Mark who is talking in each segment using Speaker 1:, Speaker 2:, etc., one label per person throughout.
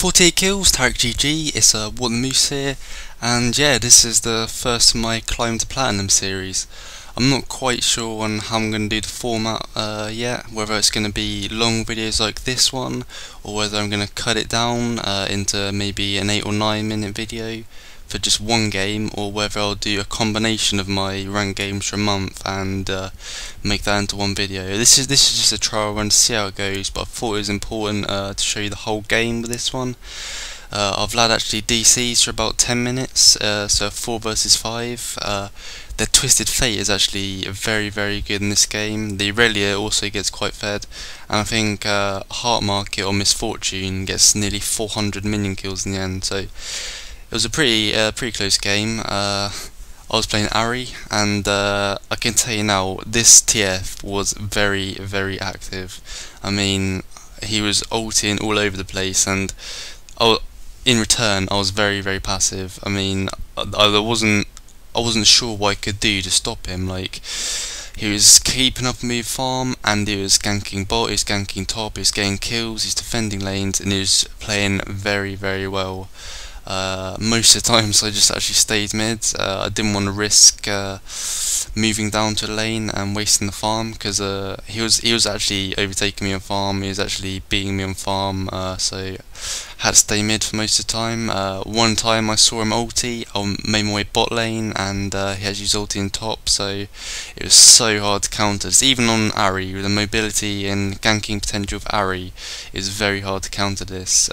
Speaker 1: 48 kills, Tarek GG, it's What the Moose here, and yeah, this is the first of my Climb to Platinum series. I'm not quite sure on how I'm going to do the format yet, whether it's going to be long videos like this one, or whether I'm going to cut it down into maybe an 8 or 9 minute video for just one game, or whether I'll do a combination of my ranked games for a month and make that into one video. This is just a trial run to see how it goes, but I thought it was important to show you the whole game with this one. Vlad actually DCs for about 10 minutes, so 4 versus 5. Their Twisted Fate is actually very good in this game. The Aurelia also gets quite fed, and I think Heart Market or Misfortune gets nearly 400 minion kills in the end, so it was a pretty close game. I was playing Ahri, and I can tell you now, this TF was very active. I mean, he was ulting all over the place, and in return I was very passive. I mean, I wasn't sure what I could do to stop him. Like, he was keeping up with me farm, and he was ganking bot, he was ganking top, he was getting kills, he's defending lanes, and he was playing very well. Most of the times I just actually stayed mid. I didn't want to risk moving down to the lane and wasting the farm, because he was actually overtaking me on farm, he was actually beating me on farm, so I had to stay mid for most of the time. One time I saw him ulti, I made my way bot lane, and he had used ulti in top, so it was so hard to counter. So even on Ahri, with the mobility and ganking potential of Ahri, is very hard to counter this.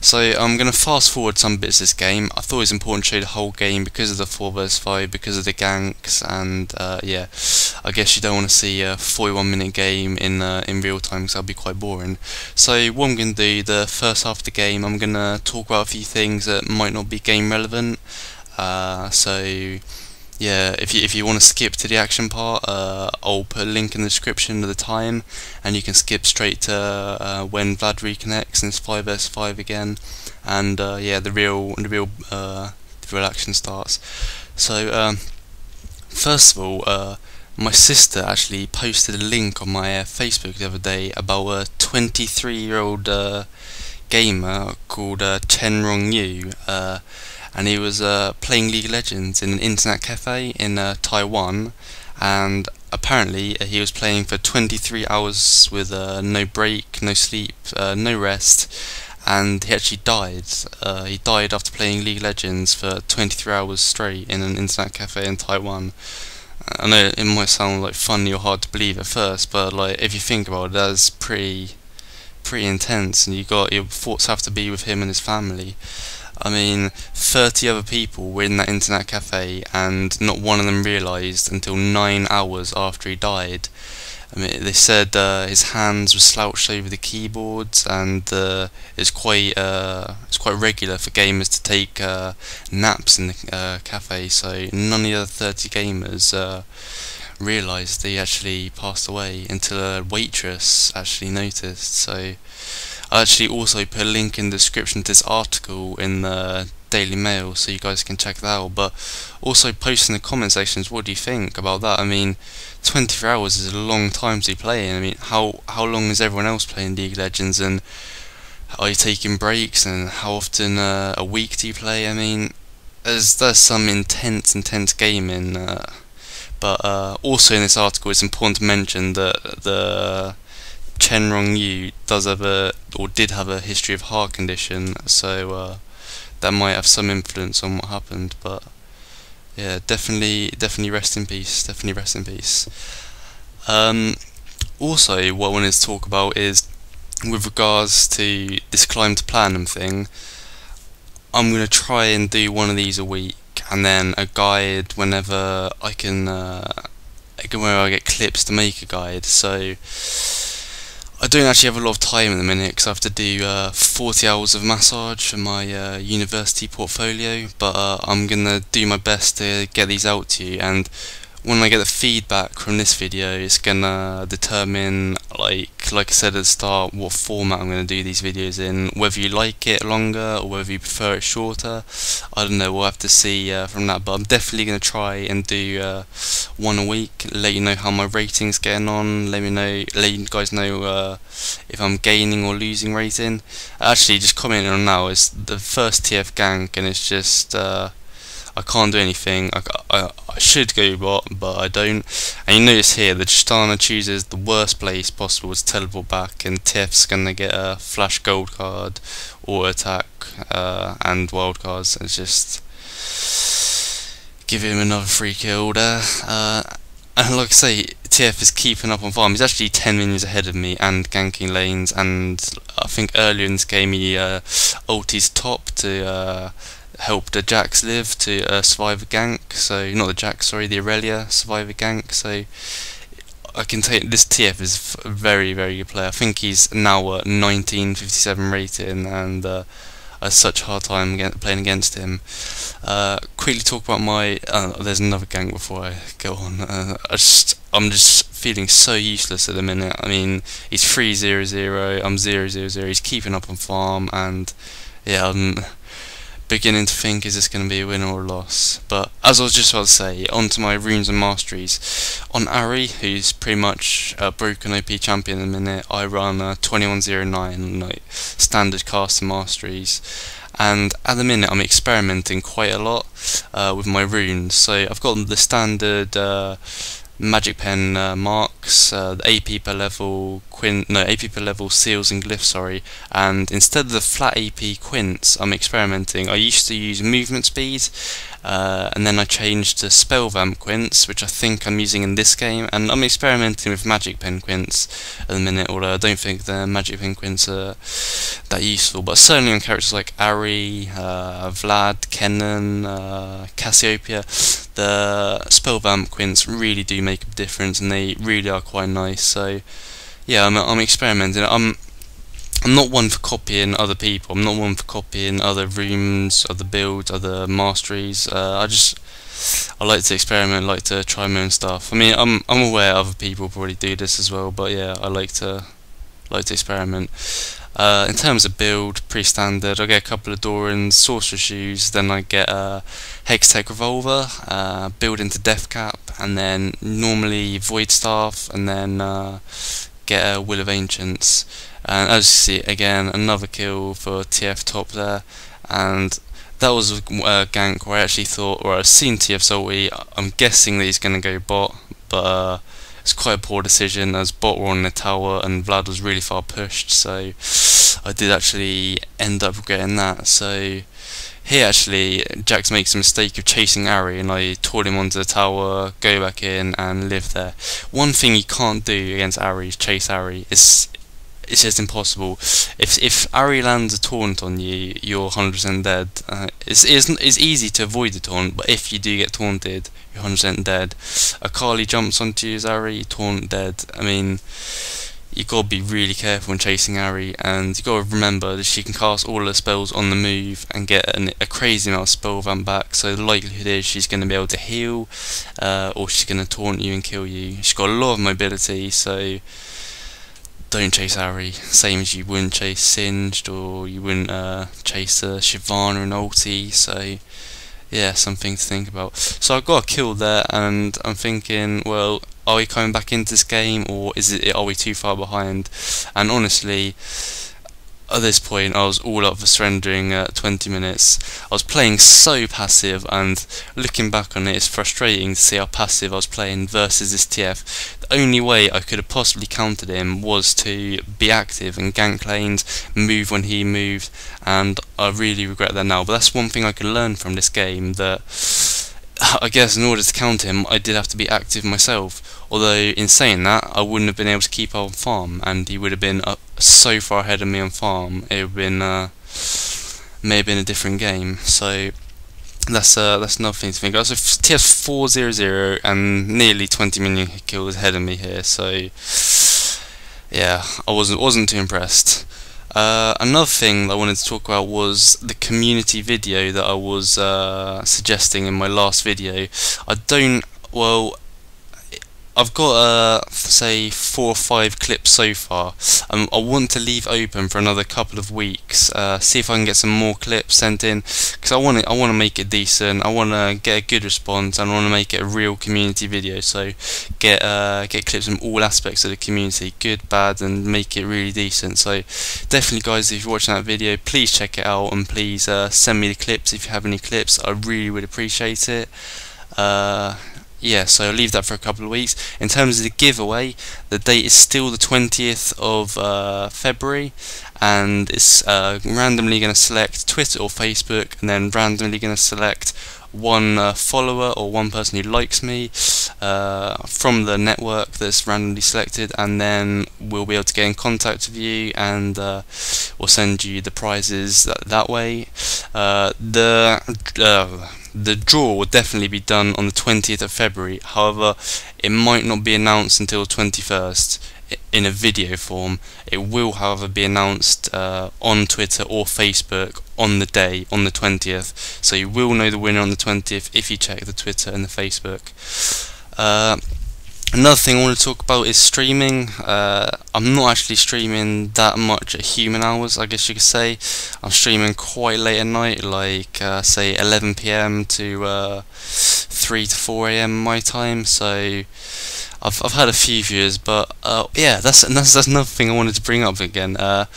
Speaker 1: So I'm going to fast forward some bits of this game. I thought it was important to show the whole game because of the 4 vs 5, because of the ganks, and yeah, I guess you don't want to see a 41 minute game in real time, because that'll be quite boring. So what I'm going to do, the first half of the game, I'm going to talk about a few things that might not be game relevant. So yeah, if you want to skip to the action part, I'll put a link in the description of the time, and you can skip straight to when Vlad reconnects and it's 5 vs 5 again, and yeah, the real action starts. So first of all, my sister actually posted a link on my Facebook the other day about a 23-year-old gamer called Chenrong Yu, and he was playing League of Legends in an internet cafe in Taiwan, and apparently he was playing for 23 hours with no break, no sleep, no rest, and he actually died. He died after playing League of Legends for 23 hours straight in an internet cafe in Taiwan. I know it might sound like funny or hard to believe at first, but like, if you think about it, that's pretty intense, and your thoughts have to be with him and his family. I mean, 30 other people were in that internet cafe, and not one of them realised until 9 hours after he died. I mean, they said his hands were slouched over the keyboards, and it's quite regular for gamers to take naps in the cafe. So none of the other 30 gamers realised they actually passed away until a waitress actually noticed. So I actually also put a link in the description to this article in the Daily Mail, so you guys can check that out. But also post in the comment sections, what do you think about that? I mean, 24 hours is a long time to be playing. I mean, how long is everyone else playing League of Legends, and are you taking breaks, and how often a week do you play? I mean, there's some intense gaming, but also in this article it's important to mention that the Chenrong Yu did have a history of heart condition, so that might have some influence on what happened. But yeah, definitely rest in peace. Definitely rest in peace. Also, what I wanted to talk about is, with regards to this Climb to Platinum thing, I'm going to try and do one of these a week, and then a guide whenever I can, whenever I get clips to make a guide. So I don't actually have a lot of time at the minute, because I have to do 40 hours of massage for my university portfolio, but I'm going to do my best to get these out to you. And when I get the feedback from this video, it's gonna determine, like I said at the start, what format I'm gonna do these videos in. Whether you like it longer or whether you prefer it shorter, I don't know. We'll have to see from that. But I'm definitely gonna try and do one a week. Let you know how my rating's getting on. Let you guys know if I'm gaining or losing rating. Actually, just commenting on now, it's the first TF gank, and it's just. I can't do anything. I should go bot, but I don't. And you notice here the Tristana chooses the worst place possible to teleport back, and TF's gonna get a flash gold card, auto attack, and wild cards. And just give him another free kill there. And like I say, TF is keeping up on farm. He's actually 10 minions ahead of me and ganking lanes. And I think earlier in this game he ulties top to help the Jax live to survive a gank. So not the Jax, sorry, the Aurelia survive a gank. So I can take this. TF is a very good player. I think he's now at 1957 rating, and I had such a hard time playing against him. Quickly talk about my. There's another gank before I go on. I'm just feeling so useless at the minute. I mean, he's 3-0-0. I'm 0-0-0. He's keeping up on farm, and yeah, I'm beginning to think, is this going to be a win or a loss? But as I was just about to say, on to my runes and masteries. On Ahri, who's pretty much a broken OP champion in a minute, I run a 2109 like standard cast and masteries, and at the minute I'm experimenting quite a lot with my runes. So I've got the standard magic pen marks, the AP per level AP per level seals and glyphs, sorry, and instead of the flat AP quints, I'm experimenting. I used to use movement speed, and then I changed to spell vamp quints, which I think I'm using in this game, and I'm experimenting with magic pen quints at the minute, although I don't think the magic pen quints are that useful. But certainly on characters like Ahri, Vlad, Kennen, Cassiopeia, the spell vamp quints really do make a difference, and they really are quite nice. So yeah, I'm experimenting. I'm not one for copying other people. I'm not one for copying other runes, other builds, other masteries. I like to experiment, like to try my own stuff. I mean, I'm aware other people probably do this as well, but yeah, I like to experiment. In terms of build, pretty standard. I get a couple of Dorans, Sorcerer Shoes, then I get a Hextech Revolver, build into Death Cap, and then normally Void Staff, and then get a Will of Ancients. And as you see, again, another kill for TF top there, and that was a gank where I actually thought, or I've seen TF's ulti, I'm guessing that he's going to go bot, but it's quite a poor decision as bot were on the tower and Vlad was really far pushed, so I did actually end up regretting that. So here actually Jax makes a mistake of chasing Ahri, and I taught him onto the tower, go back in and live there. One thing you can't do against Ahri is chase Ahri. It's just impossible. If Ahri lands a taunt on you, you're 100% dead. It's easy to avoid the taunt, but if you do get taunted, you're 100% dead. Akali jumps onto you as Ahri, taunt, dead. I mean, you gotta be really careful when chasing Ahri, and you gotta remember that she can cast all her spells on the move and get a crazy amount of spell vamp back. So the likelihood is she's gonna be able to heal, or she's gonna taunt you and kill you. She's got a lot of mobility, so don't chase Ahri, same as you wouldn't chase Singed, or you wouldn't chase Shyvana and ulti. So yeah, something to think about. So I got a kill there, and I'm thinking, well, are we coming back into this game, or are we too far behind? And honestly, at this point I was all up for surrendering at 20 minutes. I was playing so passive, and looking back on it, it's frustrating to see how passive I was playing versus this TF. The only way I could have possibly countered him was to be active and gank lanes, move when he moved, and I really regret that now. But that's one thing I can learn from this game, that I guess in order to counter him I did have to be active myself. Although in saying that, I wouldn't have been able to keep up on farm, and he would have been so far ahead of me on farm, it would have been may have been a different game. So that's another thing to think of. So TF 4-0-0 and nearly 20 million kills ahead of me here. So yeah, I wasn't too impressed. Another thing that I wanted to talk about was the community video that I was suggesting in my last video. I've got say 4 or 5 clips so far. I want to leave open for another couple of weeks. See if I can get some more clips sent in, because I want to make it decent. I want to get a good response, and I want to make it a real community video. So get clips from all aspects of the community, good, bad, and make it really decent. So definitely, guys, if you're watching that video, please check it out, and please send me the clips if you have any clips. I really would appreciate it. Yeah, so I'll leave that for a couple of weeks. In terms of the giveaway, the date is still the 20th of February, and it's randomly going to select Twitter or Facebook, and then randomly going to select one follower or one person who likes me from the network that's randomly selected, and then we'll be able to get in contact with you, and we'll send you the prizes that way. The draw will definitely be done on the 20th of February. However, it might not be announced until the 21st in a video form. It will, however, be announced on Twitter or Facebook on the day, on the 20th. So you will know the winner on the 20th if you check the Twitter and the Facebook. Another thing I want to talk about is streaming. I'm not actually streaming that much at human hours, I guess you could say. I'm streaming quite late at night, like say 11 PM to 3 to 4 AM my time. So I've had a few viewers, but yeah, that's another thing I wanted to bring up again. I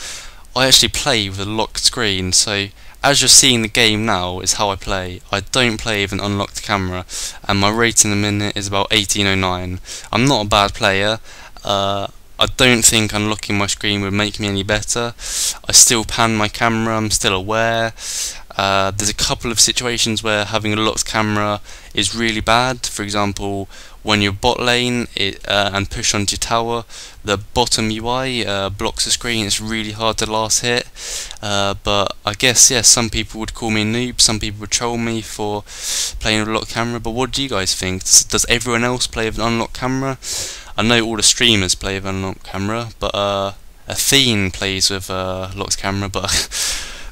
Speaker 1: actually play with a locked screen, so as you're seeing the game now is how I play. I don't play with an unlocked camera, and my rating a minute is about 1809. I'm not a bad player. I don't think unlocking my screen would make me any better. I still pan my camera, I'm still aware. There's a couple of situations where having a locked camera is really bad. For example, when you're bot lane and push onto your tower, the bottom UI blocks the screen. It's really hard to last hit. But I guess, yeah, some people would call me a noob, some people would troll me for playing with a locked camera. But what do you guys think? Does everyone else play with an unlocked camera? I know all the streamers play with an unlocked camera, but Athene plays with a locked camera, but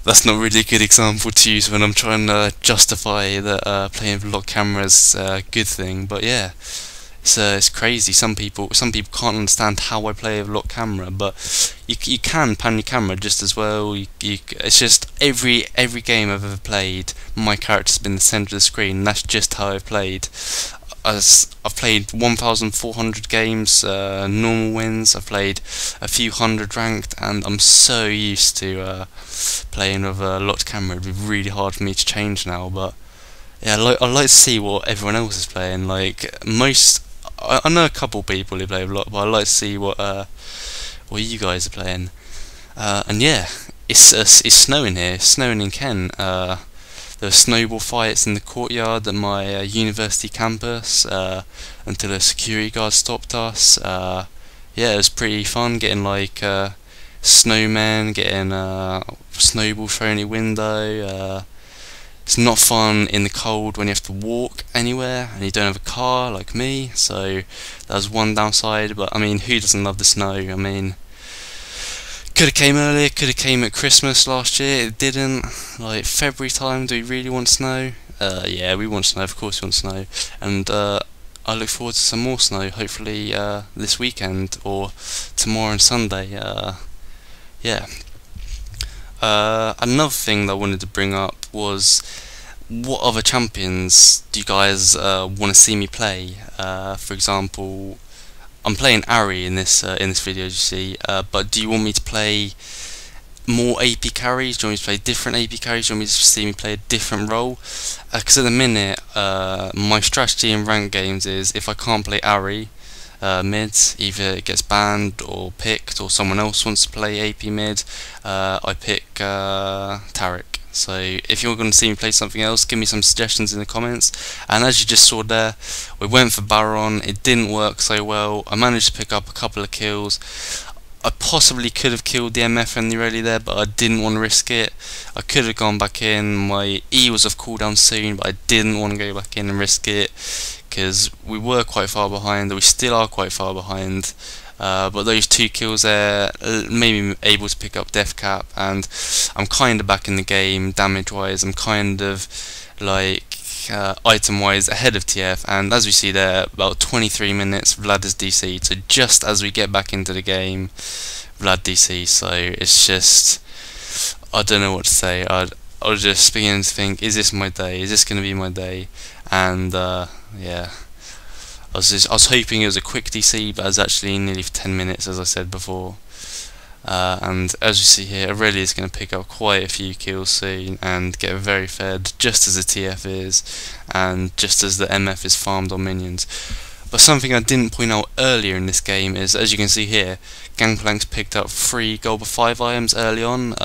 Speaker 1: that's not really a good example to use when I'm trying to justify that playing with a locked camera is a good thing. But yeah, it's crazy. Some people can't understand how I play with a locked camera, but you can pan your camera just as well. It's just every game I've ever played, my character's been the centre of the screen, and that's just how I've played. I've played 1,400 games, normal wins. I've played a few hundred ranked, and I'm so used to playing with a locked camera. It'd be really hard for me to change now. But yeah, I'd like to see what everyone else is playing. Like I know a couple people who play with locked, but I'd like to see what you guys are playing. And yeah, it's snowing here. It's snowing in Kent. There were snowball fights in the courtyard at my university campus until a security guard stopped us. Yeah, it was pretty fun getting like snowmen, getting snowball thrown in your window. It's not fun in the cold when you have to walk anywhere and you don't have a car like me, so that was one downside. But I mean, who doesn't love the snow? I mean, could have came earlier, could have came at Christmas last year, it didn't. Like, February time, do we really want snow? Yeah, we want snow, of course we want snow. And I look forward to some more snow, hopefully this weekend or tomorrow and Sunday. Yeah. Another thing that I wanted to bring up was, what other champions do you guys want to see me play? For example, I'm playing Ahri in this video, as you see, but do you want me to play more AP carries? Do you want me to play different AP carries? Do you want me to see me play a different role? Because at the minute, my strategy in ranked games is, if I can't play Ahri mid, either it gets banned or picked, or someone else wants to play AP mid, I pick Tariq. So if you're going to see me play something else, give me some suggestions in the comments. And as you just saw there, we went for Baron. It didn't work so well. I managed to pick up a couple of kills. I possibly could have killed the MF in the early there, but I didn't want to risk it. I could have gone back in. My E was off cooldown soon, but I didn't want to go back in and risk it, because we were quite far behind. We still are quite far behind. But those 2 kills there made me able to pick up death cap, and I'm kind of back in the game damage wise. I'm kind of like item wise ahead of TF, and as we see there, about 23 minutes Vlad is DC, so just as we get back into the game, Vlad DC. So it's just, I don't know what to say. I was just beginning to think, is this my day? Is this going to be my day? And yeah, I was hoping it was a quick DC, but it was actually nearly 10 minutes, as I said before. And as you see here, Ahri is going to pick up quite a few kills soon and get very fed, just as the TF is, and just as the MF is farmed on minions. But something I didn't point out earlier in this game is, as you can see here, Gangplank's picked up 3 gold for 5 items early on,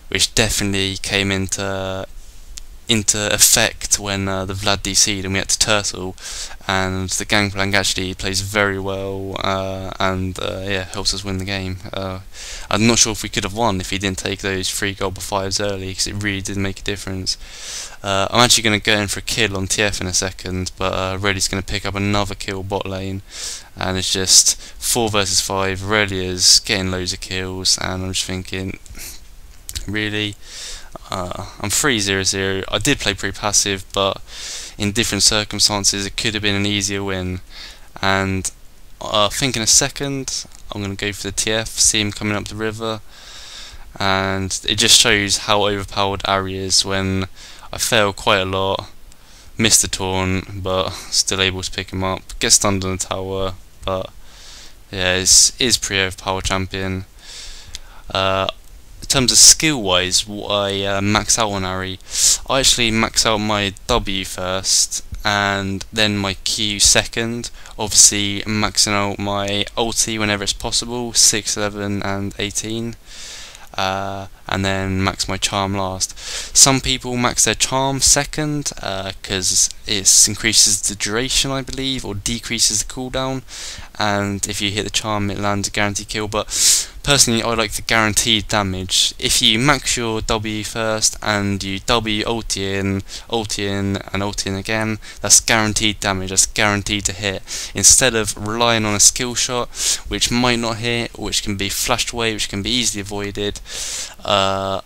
Speaker 1: which definitely came into effect when the Vlad DC'd and we had to turtle, and the Gangplank actually plays very well, and yeah, helps us win the game. I'm not sure if we could have won if he didn't take those 3 gold for 5s early, because it really did make a difference. I'm actually going to go in for a kill on TF in a second, but Reddy's going to pick up another kill bot lane, and it's just 4 versus 5. Reddy is getting loads of kills, and I'm just thinking, really? I'm 3-0-0. I did play pretty passive, but in different circumstances it could have been an easier win. And I think in a second I'm going to go for the TF, see him coming up the river, and it just shows how overpowered Ahri is when I fail quite a lot, miss the taunt, but still able to pick him up, get stunned on the tower. But yeah, is pretty overpowered champion. In terms of skill wise, what I max out on Ahri, I actually max out my W first and then my Q second, obviously maxing out my ulti whenever it's possible, 6, 11 and 18, and then max my charm last. Some people max their charm second because it increases the duration, I believe, or decreases the cooldown, and if you hit the charm it lands a guaranteed kill. But personally, I like the guaranteed damage. If you max your W first and you W ulti in, and ulti in again, that's guaranteed damage, that's guaranteed to hit. Instead of relying on a skill shot, which might not hit, which can be flashed away, which can be easily avoided, I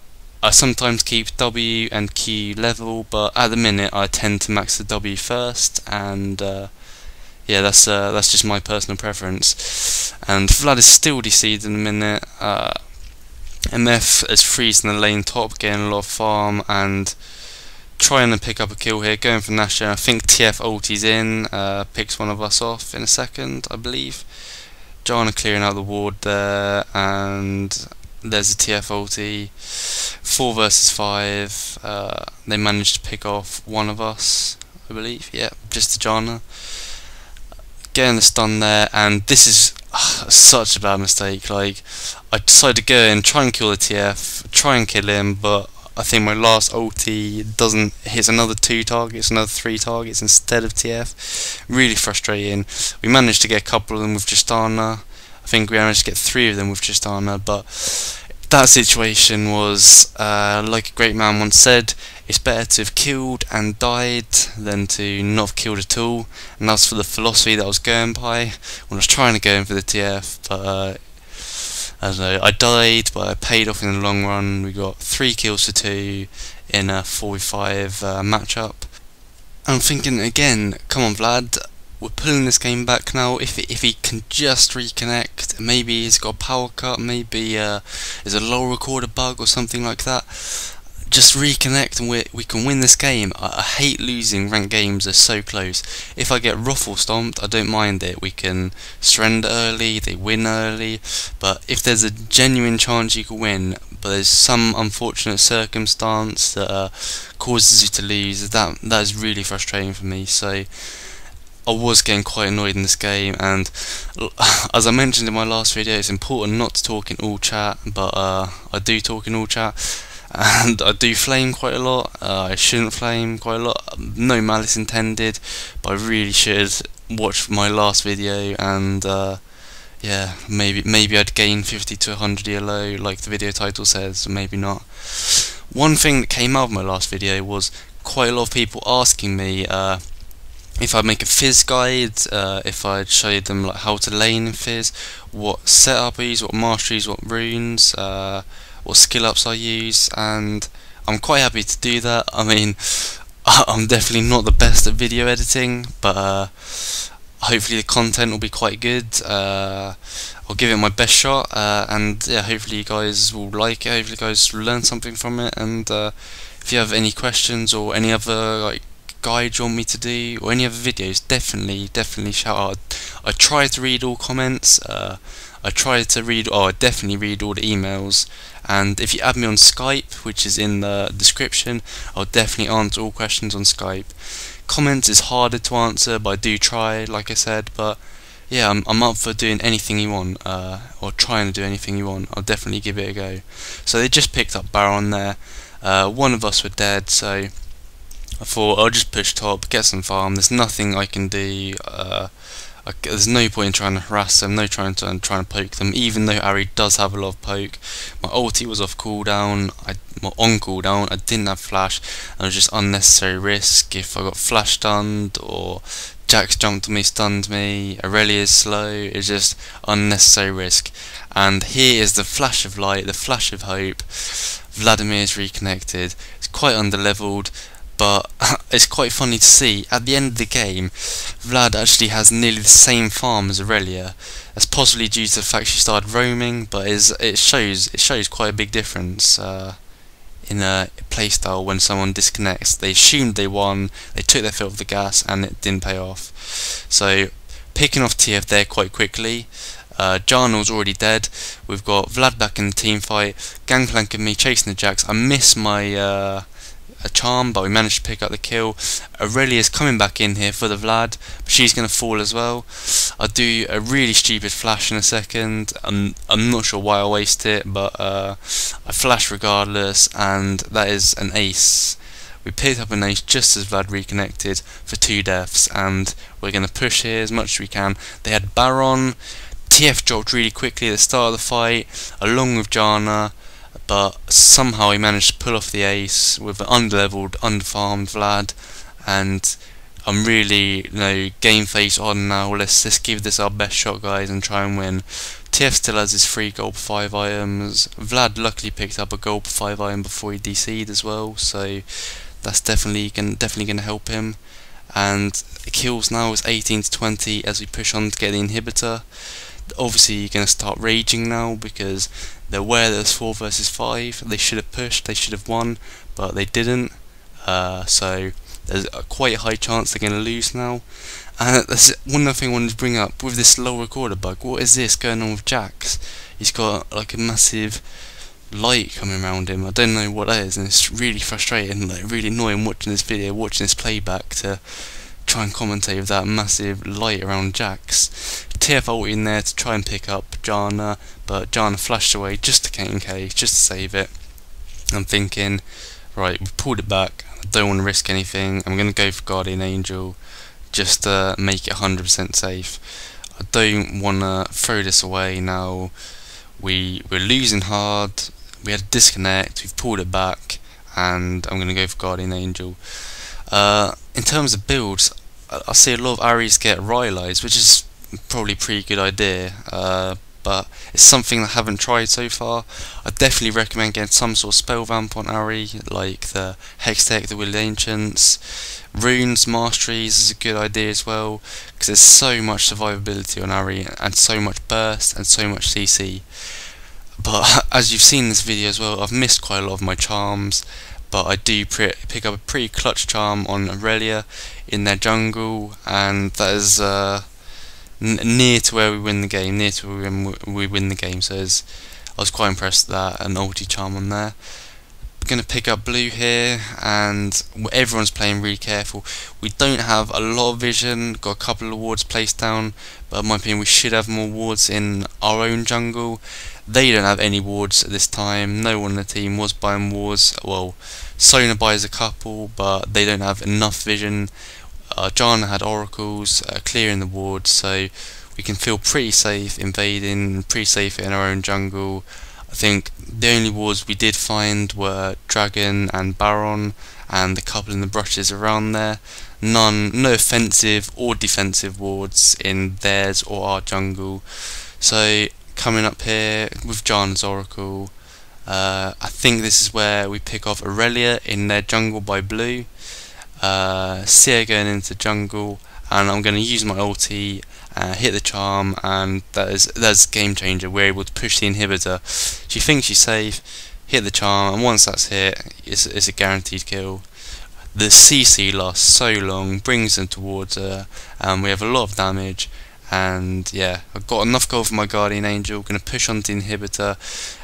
Speaker 1: sometimes keep W and Q level, but at the minute I tend to max the W first, and yeah, that's just my personal preference. And Vlad is still DC'd in a minute. MF is freezing the lane top, getting a lot of farm and trying to pick up a kill here, going for Nasha. I think TF ulti's in, picks one of us off in a second, I believe. Jana clearing out the ward there, and there's a TF ulti. 4 versus 5. They managed to pick off one of us, I believe. Yeah, just to Jana. Getting the stun there, and this is such a bad mistake. Like, I decided to go and try and kill the TF, try and kill him, but I think my last ulti hits another 2 targets, another 3 targets instead of TF. Really frustrating. We managed to get a couple of them with Justana. I think we managed to get 3 of them with Justana, but that situation was, like a great man once said, it's better to have killed and died than to not have killed at all. And that's for the philosophy that I was going by when I was trying to go in for the TF. But I don't know, I died, but I paid off in the long run. We got 3 kills to 2 in a 4v5 matchup. And I'm thinking again, come on Vlad, we're pulling this game back now. If he can just reconnect, maybe he's got a power cut, maybe there's a low recorder bug or something like that. Just reconnect and we can win this game. I hate losing ranked games, they're so close. If I get ruffle stomped, I don't mind it. We can surrender early, they win early. But if there's a genuine chance you can win, but there's some unfortunate circumstance that causes you to lose, that is really frustrating for me. So I was getting quite annoyed in this game, and as I mentioned in my last video, it's important not to talk in all chat, but I do talk in all chat. And I do flame quite a lot. I shouldn't flame quite a lot, no malice intended, but I really should watch my last video, and yeah, maybe I'd gain 50 to 100 ELO like the video title says, maybe not. One thing that came out of my last video was quite a lot of people asking me if I'd make a Fizz guide, if I'd show them like how to lane in Fizz, what setup I use, what masteries, what runes, what skill ups I use, and I'm quite happy to do that. I mean, I'm definitely not the best at video editing, but hopefully the content will be quite good. I'll give it my best shot, and yeah, hopefully you guys will like it. Hopefully you guys will learn something from it. And if you have any questions or any other like guides you want me to do, or any other videos, definitely shout out. I try to read all comments. I definitely read all the emails, and if you add me on Skype, which is in the description, I'll definitely answer all questions on Skype. Comments is harder to answer, but I do try, like I said. But yeah, I'm up for doing anything you want, or trying to do anything you want. I'll definitely give it a go. So they just picked up Baron there. One of us were dead, so I thought I'll just push top, get some farm. There's nothing I can do. There's no point in trying to harass them, no trying to poke them, even though Ahri does have a lot of poke. My ulti was off cooldown, on cooldown, I didn't have flash, and it was just unnecessary risk. If I got flash stunned, or Jax jumped on me, stunned me, Aurelia's slow, it's just unnecessary risk. And here is the flash of light, the flash of hope. Vladimir's reconnected, it's quite underleveled, but it's quite funny to see, at the end of the game, Vlad actually has nearly the same farm as Aurelia. That's possibly due to the fact she started roaming, but it shows quite a big difference in a playstyle when someone disconnects. They assumed they won, they took their foot off the gas, and it didn't pay off. So, picking off TF there quite quickly. Jarnal's already dead. We've got Vlad back in the team fight, gangplanking me, chasing the Jax. I miss my a charm, but we managed to pick up the kill. Aurelia's coming back in here for the Vlad, but she's going to fall as well. I'll do a really stupid flash in a second. I'm not sure why I waste it, but I flash regardless, and that is an ace. We picked up an ace just as Vlad reconnected for 2 deaths, and we're going to push here as much as we can. They had Baron. TF dropped really quickly at the start of the fight, along with Janna, but somehow he managed to pull off the ace with an underleveled, underfarmed Vlad, and I'm really, game face on now. Let's give this our best shot, guys, and try and win. TF still has his 3 gold for 5 items. Vlad luckily picked up a gold for 5 item before he DC'd as well, so that's definitely gonna help him. And kills now is 18 to 20 as we push on to get the inhibitor. Obviously you're going to start raging now because they're aware there's 4 versus 5. They should have pushed, they should have won, but they didn't. So there's a quite high chance they're going to lose now. And that's one other thing I wanted to bring up with this slow recorder bug. What is this going on with Jax? He's got like a massive light coming around him. I don't know what that is, and it's really frustrating, like really annoying watching this video, watching this playback to try and commentate with that massive light around Jax. TF ulti in there to try and pick up Janna, but Janna flashed away just to KNK, just to save it. I'm thinking, right, we've pulled it back, I don't want to risk anything, I'm going to go for Guardian Angel just to make it 100% safe. I don't want to throw this away now. We're losing hard, we had a disconnect, we've pulled it back, and I'm going to go for Guardian Angel. In terms of builds, I see a lot of Ahris get Rylai's, which is probably a pretty good idea, but it's something I haven't tried so far. I definitely recommend getting some sort of spell vamp on Ahri, like the Hextech, the Will Ancients. Runes, Masteries is a good idea as well, because there's so much survivability on Ahri, and so much burst, and so much CC. But as you've seen in this video as well, I've missed quite a lot of my charms, but I do pick up a pretty clutch charm on Aurelia in their jungle, and that is near to where we win the game, so I was quite impressed with that, an ulti charm on there. We're going to pick up blue here, and everyone's playing really careful. We don't have a lot of vision, got a couple of wards placed down, but in my opinion we should have more wards in our own jungle. They don't have any wards at this time, no one in the team was buying wards. Well, Sona buys a couple, but they don't have enough vision. Janna had oracles clearing the wards, so we can feel pretty safe invading, pretty safe in our own jungle. I think the only wards we did find were Dragon and Baron, and a couple in the brushes around there. No offensive or defensive wards in theirs or our jungle. So coming up here with Janna's oracle, I think this is where we pick off Aurelia in their jungle by blue. Seer going into jungle, and I'm going to use my ulti, hit the charm, and that's game changer. We're able to push the inhibitor. She thinks she's safe, hit the charm, and once that's hit, it's a guaranteed kill. The CC lasts so long, brings them towards her, and we have a lot of damage. And yeah, I've got enough gold for my Guardian Angel. Going to push on the inhibitor.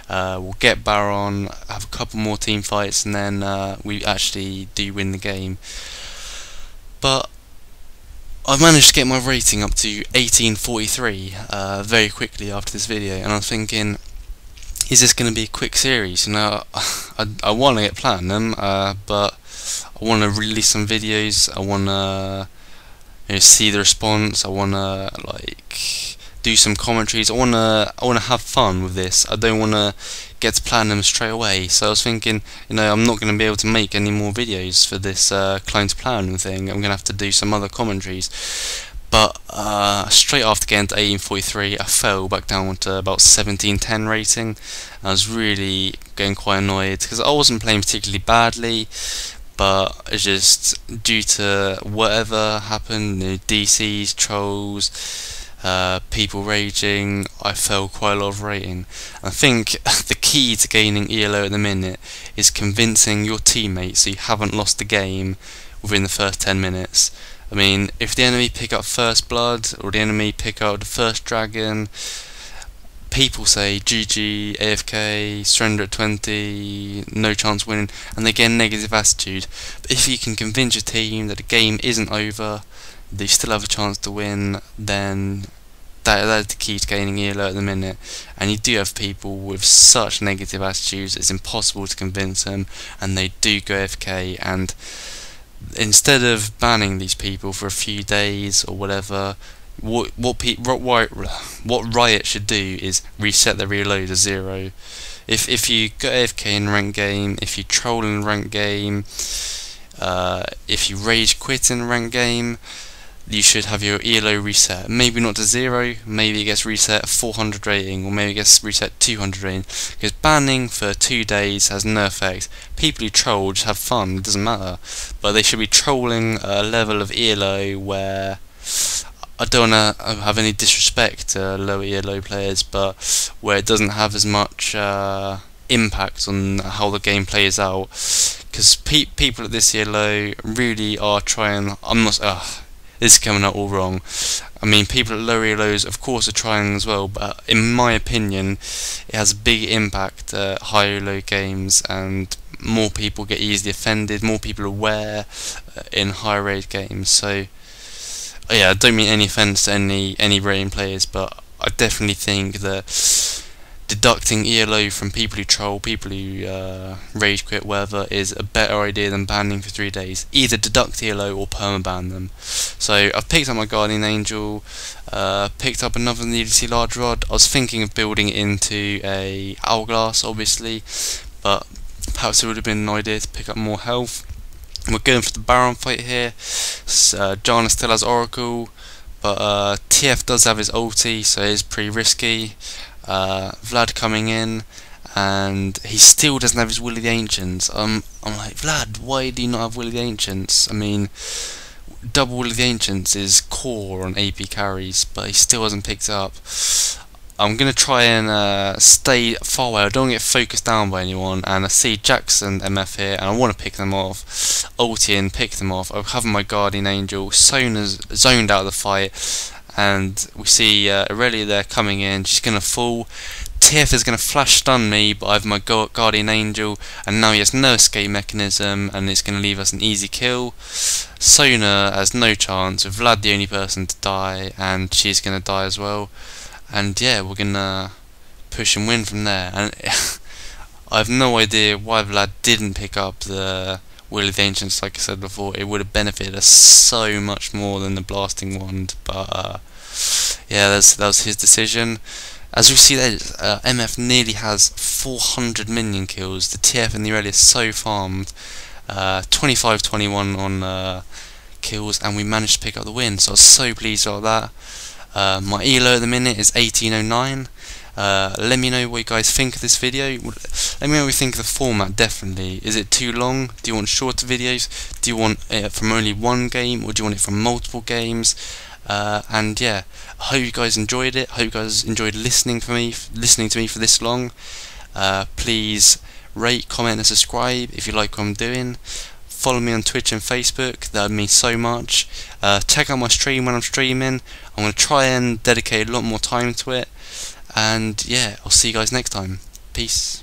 Speaker 1: We'll get Baron, have a couple more team fights, and then we actually do win the game. But I've managed to get my rating up to 1843 very quickly after this video, and I'm thinking, is this going to be a quick series? You know, I want to get platinum, but I want to release some videos. I want to see the response. I want to do some commentaries. I want to have fun with this. I don't want to get to platinum straight away. So I was thinking, I'm not going to be able to make any more videos for this climb to platinum thing. I'm going to have to do some other commentaries. But straight after getting to 1843, I fell back down to about 1710 rating. I was really getting quite annoyed because I wasn't playing particularly badly, but it's just due to whatever happened, DCs, trolls, people raging, I fell quite a lot of rating. I think the key to gaining ELO at the minute is convincing your teammates so you haven't lost the game within the first 10 minutes. I mean, if the enemy pick up first blood, or the enemy pick up the first dragon, people say GG, AFK, surrender at 20, no chance winning, and they get a negative attitude. But if you can convince your team that the game isn't over, that you still have a chance to win, then that is the key to gaining ELO at the minute. And you do have people with such negative attitudes, it's impossible to convince them, and they do go AFK. And instead of banning these people for a few days or whatever, what Riot should do is reset the reload to 0. If you go AFK in ranked game, if you troll in ranked game, if you rage quit in ranked game, you should have your ELO reset. Maybe not to 0, maybe it gets reset 400 rating, or maybe it gets reset 200 rating. Because banning for 2 days has no effect. People who troll just have fun, it doesn't matter. But they should be trolling a level of ELO where, I don't want to have any disrespect to lower ELO players, but where it doesn't have as much impact on how the game plays out. Because people at this ELO really are trying. This is coming out all wrong. I mean, people at lower ELOs, of course, are trying as well, but in my opinion, it has a big impact at higher ELO games, and more people get easily offended, more people are aware in higher raid games. So, yeah, I don't mean any offence to any rating players, but I definitely think that deducting ELO from people who troll, people who rage quit, whatever, is a better idea than banning for 3 days. Either deduct ELO or permaban them. So I've picked up my Guardian Angel, picked up another needlessly large rod. I was thinking of building it into a hourglass, obviously, but perhaps it would have been an idea to pick up more health. We're going for the Baron fight here. Janna still has Oracle, but TF does have his ulti, so it is pretty risky. Vlad coming in, and he still doesn't have his Will of the Ancients. I'm like, Vlad, why do you not have Will of the Ancients? I mean, double Will of the Ancients is core on AP carries, but he still hasn't picked up. I'm going to try and stay far away. I don't want to get focused down by anyone, and I see Jackson MF here, and I want to pick them off. Ulti in, pick them off. I'm having my Guardian Angel. Sona's zoned out of the fight, and we see Aurelia there coming in. She's going to fall. TF is going to flash stun me, but I have my Guardian Angel, and now he has no escape mechanism, and it's going to leave us an easy kill. Sona has no chance, with Vlad the only person to die, and she's going to die as well. And yeah, we're going to push and win from there. And I have no idea why Vlad didn't pick up the Will of the Ancients. Like I said before, it would have benefited us so much more than the Blasting Wand. But yeah, that was his decision. As we see there, MF nearly has 400 minion kills. The TF and the Aurelia is so farmed. 25-21 on kills, and we managed to pick up the win. So I was so pleased about that. My elo at the minute is 1809. Let me know what you guys think of this video. Let me know what you think of the format. Definitely, is it too long? Do you want shorter videos? Do you want it from only one game, or do you want it from multiple games? And yeah, I hope you guys enjoyed it. I hope you guys enjoyed listening to me for this long. Please rate, comment and subscribe if you like what I'm doing. Follow me on Twitch and Facebook, that would mean so much. Check out my stream when I'm streaming. I'm going to try and dedicate a lot more time to it. And yeah, I'll see you guys next time. Peace.